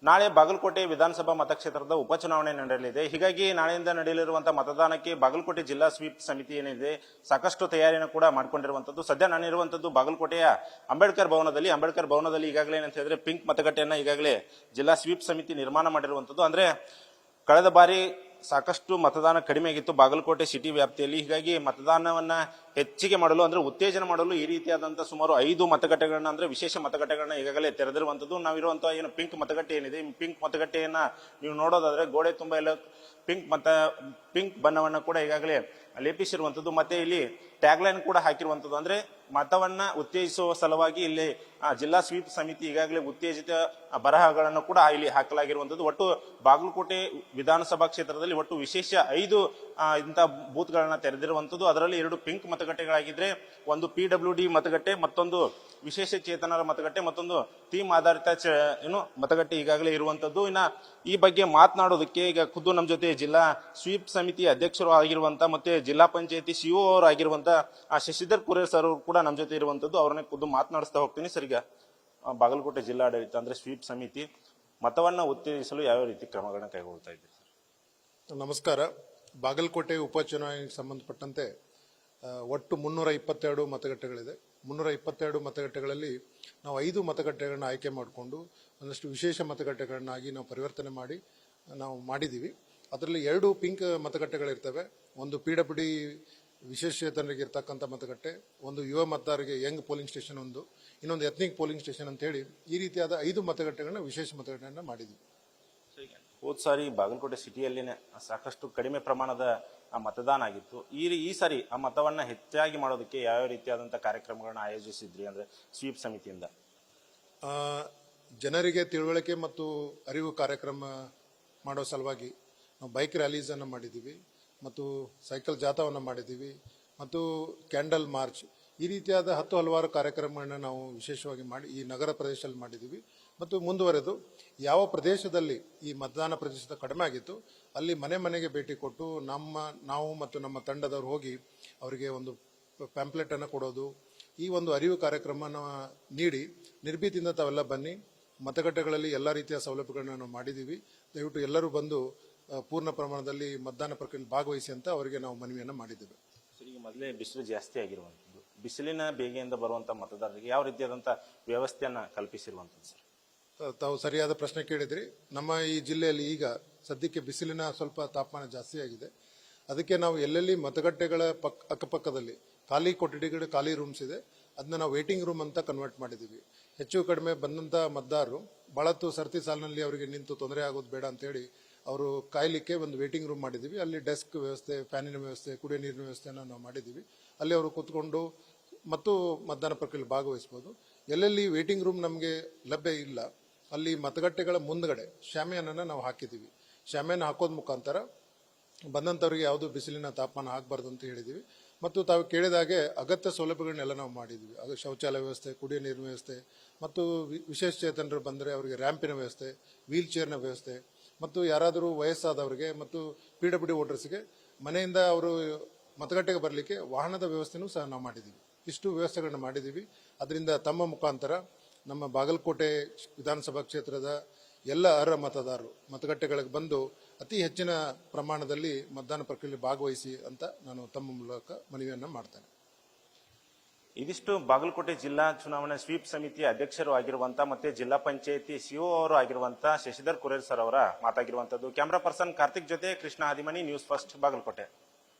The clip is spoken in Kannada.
ನಾಳೆ ಬಾಗಲಕೋಟೆ ವಿಧಾನಸಭಾ ಮತಕ್ಷೇತ್ರದ ಉಪಚುನಾವಣೆ ನಡೆಯಲಿದೆ. ಹೀಗಾಗಿ ನಾಳೆಯಿಂದ ನಡೆಯಲಿರುವಂತಹ ಮತದಾನಕ್ಕೆ ಬಾಗಲಕೋಟೆ ಜಿಲ್ಲಾ ಸ್ವೀಪ್ ಸಮಿತಿ ಏನಿದೆ ಸಾಕಷ್ಟು ತಯಾರಿಯನ್ನು ಕೂಡ ಮಾಡಿಕೊಂಡಿರುವಂತದ್ದು. ಸದ್ಯ ನಾನಿರುವಂತದ್ದು ಬಾಗಲಕೋಟೆಯ ಅಂಬೇಡ್ಕರ್ ಭವನದಲ್ಲಿ ಈಗಾಗಲೇ ಏನಂತ ಹೇಳಿದ್ರೆ ಪಿಂಕ್ ಮತಗಟ್ಟೆಯನ್ನ ಈಗಾಗಲೇ ಜಿಲ್ಲಾ ಸ್ವೀಪ್ ಸಮಿತಿ ನಿರ್ಮಾಣ ಮಾಡಿರುವಂತದ್ದು. ಅಂದ್ರೆ ಕಳೆದ ಬಾರಿ ಸಾಕಷ್ಟು ಮತದಾನ ಕಡಿಮೆ ಆಗಿತ್ತು ಬಾಗಲಕೋಟೆ ಸಿಟಿ ವ್ಯಾಪ್ತಿಯಲ್ಲಿ. ಹೀಗಾಗಿ ಮತದಾನವನ್ನ ಹೆಚ್ಚಿಗೆ ಮಾಡಲು ಅಂದ್ರೆ ಉತ್ತೇಜನ ಮಾಡಲು ಈ ರೀತಿಯಾದಂತಹ ಸುಮಾರು 5 ಮತಗಟ್ಟೆಗಳನ್ನ ಅಂದ್ರೆ ವಿಶೇಷ ಮತಗಟ್ಟೆಗಳನ್ನ ಈಗಾಗಲೇ ತೆರೆದಿರುವಂತದ್ದು. ನಾವಿರುವಂತಹ ಏನು ಪಿಂಕ್ ಮತಗಟ್ಟೆ ಏನಿದೆ, ಪಿಂಕ್ ಮತಗಟ್ಟೆಯನ್ನ ನೀವು ನೋಡೋದಾದ್ರೆ ಗೋಡೆ ತುಂಬಾ ಎಲ್ಲ ಪಿಂಕ್ ಬಣ್ಣವನ್ನ ಕೂಡ ಈಗಾಗಲೇ ಲೇಪಿಸಿರುವಂತದ್ದು. ಮತ್ತೆ ಇಲ್ಲಿ ಟ್ಯಾಗ್ಲೈನ್ ಕೂಡ ಹಾಕಿರುವಂತದ್ದು. ಅಂದ್ರೆ ಮತವನ್ನ ಉತ್ತೇಜಿಸುವ ಸಲುವಾಗಿ ಇಲ್ಲಿ ಜಿಲ್ಲಾ ಸ್ವೀಪ್ ಸಮಿತಿ ಈಗಾಗಲೇ ಉತ್ತೇಜಿತ ಬರಹಗಳನ್ನು ಕೂಡ ಇಲ್ಲಿ ಹಾಕಲಾಗಿರುವಂತದ್ದು. ಒಟ್ಟು ಬಾಗಲಕೋಟೆ ವಿಧಾನಸಭಾ ಕ್ಷೇತ್ರದಲ್ಲಿ ಒಟ್ಟು ವಿಶೇಷ 5 ಇಂಥ ಬೂತ್ಗಳನ್ನ ತೆರೆದಿರುವಂತದ್ದು. ಅದರಲ್ಲಿ 2 ಪಿಂಕ್ ಮತಗಟ್ಟೆಗಳಾಗಿದ್ರೆ, ಒಂದು PWD ಮತಗಟ್ಟೆ, ಮತ್ತೊಂದು ವಿಶೇಷ ಚೇತನರ ಮತಗಟ್ಟೆ, ಮತ್ತೊಂದು ಥೀಮ್ ಆಧಾರಿತ ಮತಗಟ್ಟೆ ಈಗಾಗಲೇ ಇರುವಂತದ್ದು. ಇನ್ನ ಈ ಬಗ್ಗೆ ಮಾತನಾಡೋದಕ್ಕೆ ಈಗ ಖುದ್ದು ನಮ್ಮ ಜೊತೆ ಜಿಲ್ಲಾ ಸ್ವೀಪ್ ಸಮಿತಿ ಅಧ್ಯಕ್ಷರು ಆಗಿರುವಂತ ಮತ್ತೆ ಜಿಲ್ಲಾ ಪಂಚಾಯತಿ CO ಅವರು ಆಗಿರುವಂತ ಶಶಿಧರ್ ಕುರೇರ್ ಸರ್ ಕೂಡ ನಮ್ಮ ಜೊತೆ ಇರುವಂತದ್ದು. ಅವ್ರನ್ನೇ ಖುದ್ದು ಮಾತನಾಡಿಸ್ತಾ ಹೋಗ್ತೀನಿ. ಸರ್, ಈಗ ಬಾಗಲಕೋಟೆ ಜಿಲ್ಲಾಡಳಿತ ಅಂದ್ರೆ ಸ್ವೀಪ್ ಸಮಿತಿ ಮತವನ್ನ ಉತ್ತೇಜಿಸಲು ಯಾವ ರೀತಿ ಕ್ರಮಗಳನ್ನ ಕೈಗೊಳ್ತಾ ಇದೆ? ನಮಸ್ಕಾರ. ಬಾಗಲಕೋಟೆ ಉಪಚುನಾವಣೆಗೆ ಸಂಬಂಧಪಟ್ಟಂತೆ ಒಟ್ಟು 322 ಮತಗಟ್ಟೆಗಳಿದೆ. 322 ಮತಗಟ್ಟೆಗಳಲ್ಲಿ ನಾವು 5 ಮತಗಟ್ಟೆಗಳನ್ನ ಆಯ್ಕೆ ಮಾಡಿಕೊಂಡು ಒಂದಷ್ಟು ವಿಶೇಷ ಮತಗಟ್ಟೆಗಳನ್ನಾಗಿ ನಾವು ಪರಿವರ್ತನೆ ಮಾಡಿ ನಾವು ಮಾಡಿದ್ದೀವಿ. ಅದರಲ್ಲಿ 2 ಪಿಂಕ್ ಮತಗಟ್ಟೆಗಳಿರ್ತವೆ. ಒಂದು PWD ವಿಶೇಷ ಚೇತನರಿಗೆ ಇರ್ತಕ್ಕಂಥ ಮತಗಟ್ಟೆ, ಒಂದು ಯುವ ಮತದಾರರಿಗೆ ಯಂಗ್ ಪೋಲಿಂಗ್ ಸ್ಟೇಷನ್, ಇನ್ನೊಂದು ಎಥ್ನಿಕ್ ಪೋಲಿಂಗ್ ಸ್ಟೇಷನ್ ಅಂತ ಹೇಳಿ ಈ ರೀತಿಯಾದ 5 ಮತಗಟ್ಟೆಗಳನ್ನ ವಿಶೇಷ ಮತಗಟ್ಟೆಗಳನ್ನ ಮಾಡಿದ್ದೀವಿ. ಹೋದ ಸಾರಿ ಬಾಗಲಕೋಟೆ ಸಿಟಿಯಲ್ಲಿನೇ ಸಾಕಷ್ಟು ಕಡಿಮೆ ಪ್ರಮಾಣದ ಮತದಾನ ಆಗಿತ್ತು. ಈ ಸಾರಿ ಆ ಮತವನ್ನ ಹೆಚ್ಚಾಗಿ ಮಾಡೋದಕ್ಕೆ ಯಾವ ರೀತಿಯಾದಂತಹ ಕಾರ್ಯಕ್ರಮಗಳನ್ನ ಆಯೋಜಿಸಿದ್ರಿ ಅಂದ್ರೆ ಸ್ವೀಪ್ ಸಮಿತಿಯಿಂದ? ಜನರಿಗೆ ತಿಳುವಳಿಕೆ ಮತ್ತು ಅರಿವು ಕಾರ್ಯಕ್ರಮ ಮಾಡೋ ಸಲುವಾಗಿ ನಾವು ಬೈಕ್ ರ್ಯಾಲೀಸ್ ಅನ್ನು ಮಾಡಿದ್ದೀವಿ, ಮತ್ತು ಸೈಕಲ್ ಜಾಥಾವನ್ನು ಮಾಡಿದ್ದೀವಿ, ಮತ್ತು ಕ್ಯಾಂಡಲ್ ಮಾರ್ಚ್, ಈ ರೀತಿಯಾದ ಹಲವಾರು ಕಾರ್ಯಕ್ರಮಗಳನ್ನ ನಾವು ವಿಶೇಷವಾಗಿ ಮಾಡಿ ಈ ನಗರ ಪ್ರದೇಶದಲ್ಲಿ ಮಾಡಿದ್ದೀವಿ. ಮತ್ತು ಮುಂದುವರೆದು ಯಾವ ಪ್ರದೇಶದಲ್ಲಿ ಈ ಮತದಾನ ಪ್ರತಿಶತ ಕಡಿಮೆ ಆಗಿತ್ತು ಅಲ್ಲಿ ಮನೆ ಮನೆಗೆ ಭೇಟಿ ಕೊಟ್ಟು ನಾವು ಮತ್ತು ನಮ್ಮ ತಂಡದವರು ಹೋಗಿ ಅವರಿಗೆ ಒಂದು ಪ್ಯಾಂಪ್ಲೆಟ್ ಅನ್ನು ಕೊಡೋದು, ಈ ಒಂದು ಅರಿವು ಕಾರ್ಯಕ್ರಮನ ನೀಡಿ ನಿರ್ಭೀತಿಯಿಂದ ತಾವೆಲ್ಲ ಬನ್ನಿ, ಮತಗಟ್ಟೆಗಳಲ್ಲಿ ಎಲ್ಲ ರೀತಿಯ ಸೌಲಭ್ಯಗಳನ್ನ ನಾವು ಮಾಡಿದ್ದೀವಿ, ದಯವಿಟ್ಟು ಎಲ್ಲರೂ ಬಂದು ಪೂರ್ಣ ಪ್ರಮಾಣದಲ್ಲಿ ಮತದಾನ ಪ್ರಕ್ರಿಯೆಯಲ್ಲಿ ಭಾಗವಹಿಸಿ ಅಂತ ಅವರಿಗೆ ನಾವು ಮನವಿಯನ್ನು ಮಾಡಿದ್ದೇವೆ. ಈಗ ಮೊದಲೇ ಬಿಸಿಲು ಜಾಸ್ತಿ ಆಗಿರುವಂಥದ್ದು, ಬಿಸಿಲಿನ ಬೇಗೆಯಿಂದ ಬರುವಂತ ಮತದಾರರಿಗೆ ಯಾವ ರೀತಿಯಾದಂತ ವ್ಯವಸ್ಥೆಯನ್ನ ಕಲ್ಪಿಸಿರುವಂಥದ್ದು ಸರ್? ತಾವು ಸರಿಯಾದ ಪ್ರಶ್ನೆ ಕೇಳಿದ್ರಿ. ನಮ್ಮ ಈ ಜಿಲ್ಲೆಯಲ್ಲಿ ಈಗ ಸದ್ಯಕ್ಕೆ ಬಿಸಿಲಿನ ಸ್ವಲ್ಪ ತಾಪಮಾನ ಜಾಸ್ತಿ ಆಗಿದೆ. ಅದಕ್ಕೆ ನಾವು ಎಲ್ಲೆಲ್ಲಿ ಮತಗಟ್ಟೆಗಳ ಅಕ್ಕಪಕ್ಕದಲ್ಲಿ ಖಾಲಿ ಕೊಠಡಿಗಳು, ಖಾಲಿ ರೂಮ್ಸ್ ಇದೆ, ಅದನ್ನ ನಾವು ವೇಟಿಂಗ್ ರೂಮ್ ಅಂತ ಕನ್ವರ್ಟ್ ಮಾಡಿದ್ದೀವಿ. ಹೆಚ್ಚು ಕಡಿಮೆ ಬಂದಂತ ಮತದಾರರು ಬಹಳತ್ತು ಸರ್ತಿ ಸಾಲಿನಲ್ಲಿ ಅವರಿಗೆ ನಿಂತು ತೊಂದರೆ ಆಗೋದು ಬೇಡ ಅಂತ ಹೇಳಿ ಅವರು ಕಾಯ್ಲಿಕ್ಕೆ ಒಂದು ವೇಟಿಂಗ್ ರೂಮ್ ಮಾಡಿದ್ದೀವಿ. ಅಲ್ಲಿ ಡೆಸ್ಕ್ ವ್ಯವಸ್ಥೆ, ಫ್ಯಾನಿನ ವ್ಯವಸ್ಥೆ, ಕುಡಿಯೋ ನೀರಿನ ವ್ಯವಸ್ಥೆಯನ್ನು ನಾವು ಮಾಡಿದ್ದೀವಿ. ಅಲ್ಲಿ ಅವರು ಕೂತ್ಕೊಂಡು ಮತ್ತು ಮತದಾನ ಪ್ರಕ್ರಿಯೆಯಲ್ಲಿ ಭಾಗವಹಿಸಬಹುದು. ಎಲ್ಲೆಲ್ಲಿ ವೇಟಿಂಗ್ ರೂಮ್ ನಮಗೆ ಲಭ್ಯ ಇಲ್ಲ ಅಲ್ಲಿ ಮತಗಟ್ಟೆಗಳ ಮುಂದ್ಗಡೆ ಶಾಮಿಯಾನನ್ನ ನಾವು ಹಾಕಿದ್ದೀವಿ. ಶಾಮಿಯಾನ ಹಾಕೋದ್ ಮುಖಾಂತರ ಬಂದಂತವರಿಗೆ ಯಾವುದು ಬಿಸಿಲಿನ ತಾಪಮಾನ ಆಗಬಾರ್ದು ಅಂತ ಹೇಳಿದ್ದೀವಿ. ಮತ್ತು ತಾವು ಕೇಳಿದ ಹಾಗೆ ಅಗತ್ಯ ಸೌಲಭ್ಯಗಳನ್ನೆಲ್ಲ ನಾವು ಮಾಡಿದ್ದೀವಿ. ಅದು ಶೌಚಾಲಯ ವ್ಯವಸ್ಥೆ, ಕುಡಿಯೋ ನೀರಿನ ವ್ಯವಸ್ಥೆ, ಮತ್ತು ವಿಶೇಷ ಚೇತನರು ಬಂದರೆ ಅವರಿಗೆ ರ್ಯಾಂಪಿನ ವ್ಯವಸ್ಥೆ, ವೀಲ್ ಚೇರ್ನ ವ್ಯವಸ್ಥೆ, ಮತ್ತು ಯಾರಾದರೂ ವಯಸ್ಸಾದವರಿಗೆ ಮತ್ತು PWD ವೋಟರ್ಸ್ಗೆ ಮನೆಯಿಂದ ಅವರು ಮತಗಟ್ಟೆಗೆ ಬರಲಿಕ್ಕೆ ವಾಹನದ ವ್ಯವಸ್ಥೆನೂ ಸಹ ನಾವು ಮಾಡಿದ್ದೀವಿ. ಇಷ್ಟು ವ್ಯವಸ್ಥೆಗಳನ್ನ ಮಾಡಿದ್ದೀವಿ. ಅದರಿಂದ ತಮ್ಮ ಮುಖಾಂತರ ನಮ್ಮ ಬಾಗಲಕೋಟೆ ವಿಧಾನಸಭಾ ಕ್ಷೇತ್ರದ ಎಲ್ಲ ಅರ್ಹ ಮತದಾರರು ಮತಗಟ್ಟೆಗಳಿಗೆ ಬಂದು ಅತಿ ಹೆಚ್ಚಿನ ಪ್ರಮಾಣದಲ್ಲಿ ಮತದಾನ ಪ್ರಕ್ರಿಯೆಯಲ್ಲಿ ಭಾಗವಹಿಸಿ ಅಂತ ನಾನು ತಮ್ಮ ಮೂಲಕ ಮನವಿಯನ್ನ ಮಾಡ್ತೇನೆ. ಇದಿಷ್ಟು ಬಾಗಲಕೋಟೆ ಜಿಲ್ಲಾ ಚುನಾವಣಾ ಸ್ವೀಪ್ ಸಮಿತಿಯ ಅಧ್ಯಕ್ಷರು ಆಗಿರುವಂತ ಮತ್ತೆ ಜಿಲ್ಲಾ ಪಂಚಾಯತಿ CO ಅವರು ಆಗಿರುವಂತ ಶಶಿಧರ್ ಕುರೇರ್ ಸರ್ ಅವರ ಮಾತಾಗಿರುವಂತದ್ದು. ಕ್ಯಾಮರಾ ಪರ್ಸನ್ ಕಾರ್ತಿಕ್ ಜೊತೆ ಕೃಷ್ಣ ಹಾದಿಮನಿ, ನ್ಯೂಸ್ ಫಸ್ಟ್, ಬಾಗಲಕೋಟೆ.